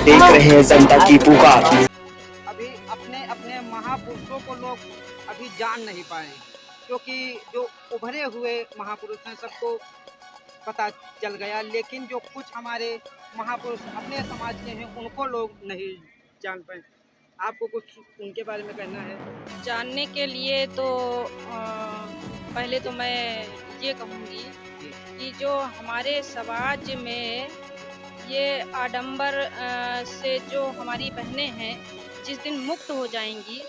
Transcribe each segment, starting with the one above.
देख रहे हैं जनता की पुकार। अभी अपने अपने महापुरुषों को लोग अभी जान नहीं पाए, क्योंकि जो उभरे हुए महापुरुष हैं सबको पता चल गया, लेकिन जो कुछ हमारे महापुरुष अपने समाज के हैं उनको लोग नहीं जान पाए। आपको कुछ उनके बारे में कहना है? जानने के लिए तो पहले तो मैं ये कहूँगी कि जो हमारे समाज में ये आडंबर से जो हमारी बहनें हैं जिस दिन मुक्त हो जाएंगी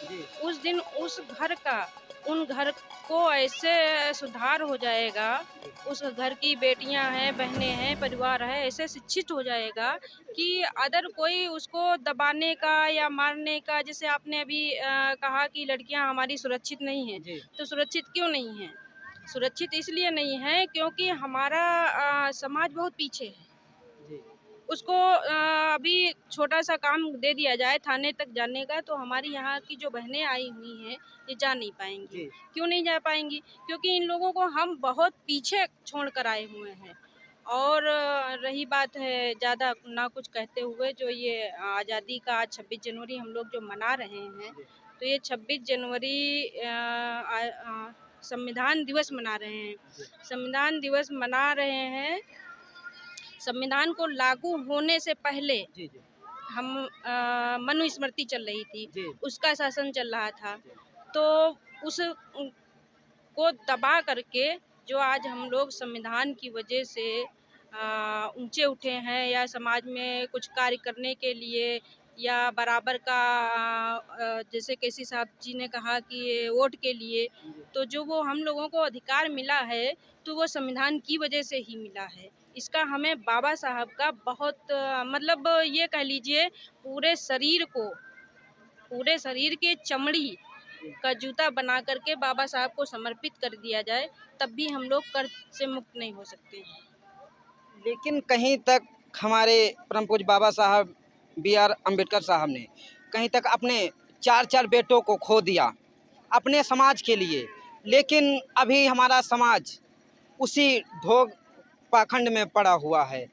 उस दिन उस घर का उन घर को ऐसे सुधार हो जाएगा, उस घर की बेटियां हैं, बहनें हैं, परिवार है ऐसे शिक्षित हो जाएगा कि अदर कोई उसको दबाने का या मारने का, जैसे आपने अभी कहा कि लड़कियां हमारी सुरक्षित नहीं हैं, तो सुरक्षित क्यों नहीं हैं? सुरक्षित इसलिए नहीं है क्योंकि हमारा समाज बहुत पीछे है। उसको अभी छोटा सा काम दे दिया जाए थाने तक जाने का तो हमारी यहाँ की जो बहनें आई हुई हैं ये जा नहीं पाएंगी। क्यों नहीं जा पाएंगी? क्योंकि इन लोगों को हम बहुत पीछे छोड़ कर आए हुए हैं। और रही बात है ज़्यादा ना कुछ कहते हुए, जो ये आज़ादी का आज 26 जनवरी हम लोग जो मना रहे हैं, तो ये 26 जनवरी संविधान दिवस मना रहे हैं। संविधान दिवस मना रहे हैं। संविधान को लागू होने से पहले हम मनुस्मृति चल रही थी, उसका शासन चल रहा था, तो उस को दबा करके जो आज हम लोग संविधान की वजह से ऊंचे उठे हैं या समाज में कुछ कार्य करने के लिए या बराबर का जैसे केसी साहब जी ने कहा कि वोट के लिए, तो जो वो हम लोगों को अधिकार मिला है तो वो संविधान की वजह से ही मिला है। इसका हमें बाबा साहब का बहुत मतलब ये कह लीजिए पूरे शरीर के चमड़ी का जूता बना करके बाबा साहब को समर्पित कर दिया जाए, तब भी हम लोग कर्ज से मुक्त नहीं हो सकते। लेकिन कहीं तक हमारे परम पूज्य बाबा साहब B.R. अम्बेडकर साहब ने कहीं तक अपने 4 बेटों को खो दिया अपने समाज के लिए, लेकिन अभी हमारा समाज उसी ढोंग पाखंड में पड़ा हुआ है।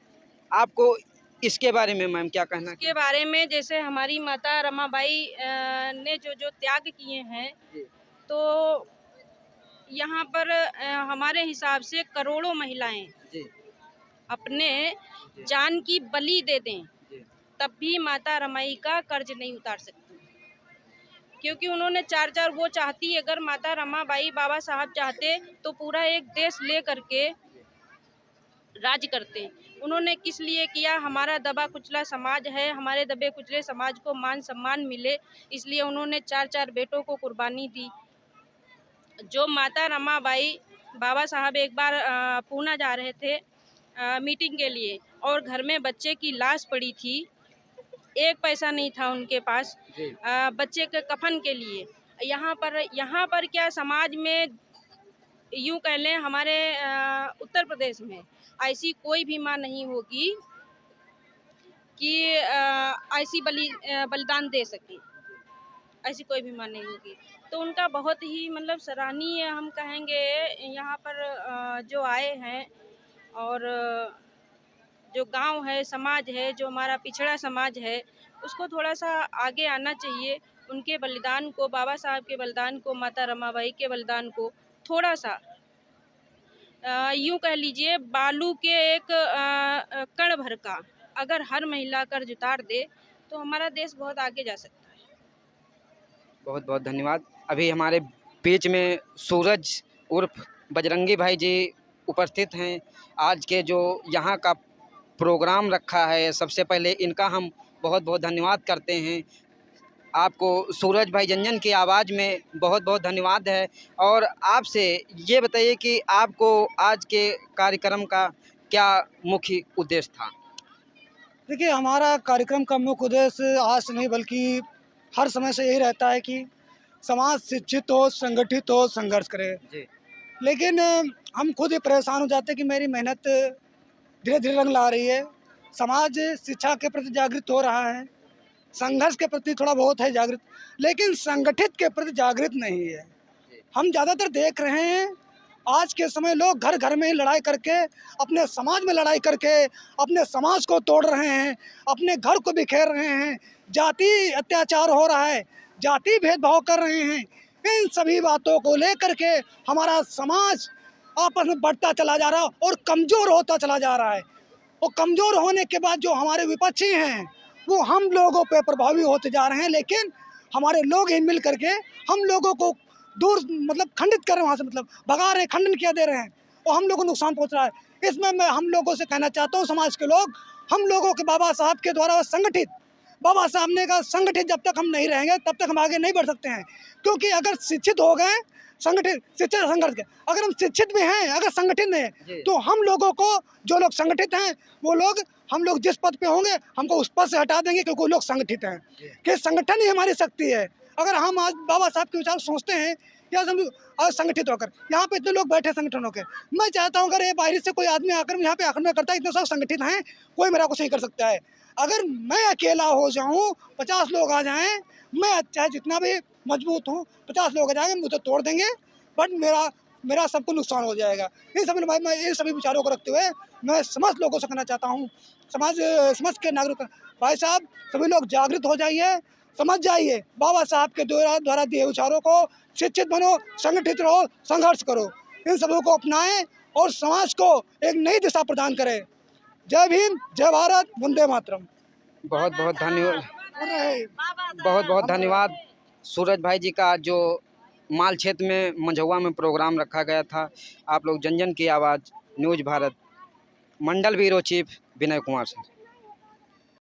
आपको इसके बारे में मैम क्या कहना? इसके बारे में जैसे हमारी माता रमाबाई ने जो त्याग किए हैं, तो यहाँ पर हमारे हिसाब से करोड़ों महिलाएं अपने जान की बलि दे दें तब भी माता रमाई का कर्ज नहीं उतार सकती, क्योंकि उन्होंने 4 वो चाहती, अगर माता रमाबाई बाबा साहब चाहते तो पूरा एक देश ले करके राज करते। उन्होंने किस लिए किया? हमारा दबा कुचला समाज है, हमारे दबे कुचले समाज को मान सम्मान मिले, इसलिए उन्होंने 4 बेटों को कुर्बानी दी। जो माता रमाबाई बाबा साहब एक बार पूना जा रहे थे मीटिंग के लिए और घर में बच्चे की लाश पड़ी थी, 1 पैसा नहीं था उनके पास बच्चे के कफन के लिए। यहाँ पर क्या समाज में यूँ कह लें हमारे उत्तर प्रदेश में ऐसी कोई भी माँ नहीं होगी कि ऐसी बलिदान दे सके, ऐसी कोई भी माँ नहीं होगी। तो उनका बहुत ही मतलब सराहनीय हम कहेंगे यहाँ पर जो आए हैं, और जो गांव है, समाज है, जो हमारा पिछड़ा समाज है, उसको थोड़ा सा आगे आना चाहिए। उनके बलिदान को, बाबा साहब के बलिदान को, माता रमाबाई के बलिदान को थोड़ा सा यूँ कह लीजिए बालू के एक कण भर का अगर हर महिला कर्ज उतार दे तो हमारा देश बहुत आगे जा सकता है। बहुत बहुत धन्यवाद। अभी हमारे बीच में सूरज उर्फ बजरंगी भाई जी उपस्थित हैं। आज के जो यहाँ का प्रोग्राम रखा है, सबसे पहले इनका हम बहुत बहुत धन्यवाद करते हैं। आपको सूरज भाई जंजन की आवाज़ में बहुत बहुत धन्यवाद है। और आपसे ये बताइए कि आपको आज के कार्यक्रम का क्या मुख्य उद्देश्य था? देखिए, हमारा कार्यक्रम का मुख्य उद्देश्य आज नहीं बल्कि हर समय से यही रहता है कि समाज शिक्षित हो, संगठित हो, संघर्ष करे। लेकिन हम खुद ही परेशान हो जाते हैं कि मेरी मेहनत धीरे धीरे रंग ला रही है। समाज शिक्षा के प्रति जागृत हो रहा है, संघर्ष के प्रति थोड़ा बहुत है जागृत, लेकिन संगठित के प्रति जागृत नहीं है। हम ज़्यादातर देख रहे हैं आज के समय लोग घर घर में ही लड़ाई करके, अपने समाज में लड़ाई करके अपने समाज को तोड़ रहे हैं, अपने घर को बिखेर रहे हैं, जाति अत्याचार हो रहा है, जाति भेदभाव कर रहे हैं। इन सभी बातों को लेकर के हमारा समाज आपस में बढ़ता चला जा रहा है और कमज़ोर होता चला जा रहा है। और कमज़ोर होने के बाद जो हमारे विपक्षी हैं वो हम लोगों पे प्रभावी होते जा रहे हैं, लेकिन हमारे लोग ही मिल करके हम लोगों को दूर मतलब खंडित कर रहे हैं, वहाँ से मतलब भगा रहे हैं, खंडन किया दे रहे हैं और हम लोगों को नुकसान पहुँच रहा है। इसमें मैं हम लोगों से कहना चाहता हूँ, समाज के लोग, हम लोगों के बाबा साहब के द्वारा संगठित, बाबा साहब ने कहा संगठित जब तक हम नहीं रहेंगे तब तक हम आगे नहीं बढ़ सकते हैं। क्योंकि अगर शिक्षित हो गए, संगठित शिक्षित संघर्ष के, अगर हम शिक्षित भी हैं, अगर संगठित नहीं है, तो हम लोगों को, जो लोग संगठित हैं वो लोग, हम लोग जिस पद पे होंगे हमको उस पद से हटा देंगे, क्योंकि वो लोग संगठित हैं। कि संगठन ही हमारी शक्ति है। अगर हम आज बाबा साहब के विचार सोचते हैं या आज संगठित होकर यहाँ पे इतने लोग बैठे संगठन होकर, मैं चाहता हूँ अगर ये बाहर से कोई आदमी आकर यहाँ पे आक्रमण करता है, इतने सब संगठित हैं, कोई मेरा कुछ नहीं कर सकता है। अगर मैं अकेला हो जाऊँ, 50 लोग आ जाएं, मैं चाहे जितना भी मजबूत हूँ, 50 लोग आ जाएंगे मुझे तोड़ देंगे, बट मेरा सबको नुकसान हो जाएगा। इन सभी विचारों को रखते हुए मैं समस्त लोगों से कहना चाहता हूँ, समाज के नागरिक भाई साहब, सभी लोग जागृत हो जाइए, समझ जाइए बाबा साहब के द्वारा दिए विचारों को, शिक्षित बनो, संगठित रहो, संघर्ष करो, इन सबों को अपनाएं और समाज को एक नई दिशा प्रदान करें। जय भीम, जय भारत, वंदे मातरम। बहुत बहुत धन्यवाद, बहुत बहुत धन्यवाद सूरज भाई जी का। जो माल क्षेत्र में मंझौआ में प्रोग्राम रखा गया था, आप लोग जन जन की आवाज़, न्यूज़ भारत, मंडल bureau chief Vinay Kumar sir.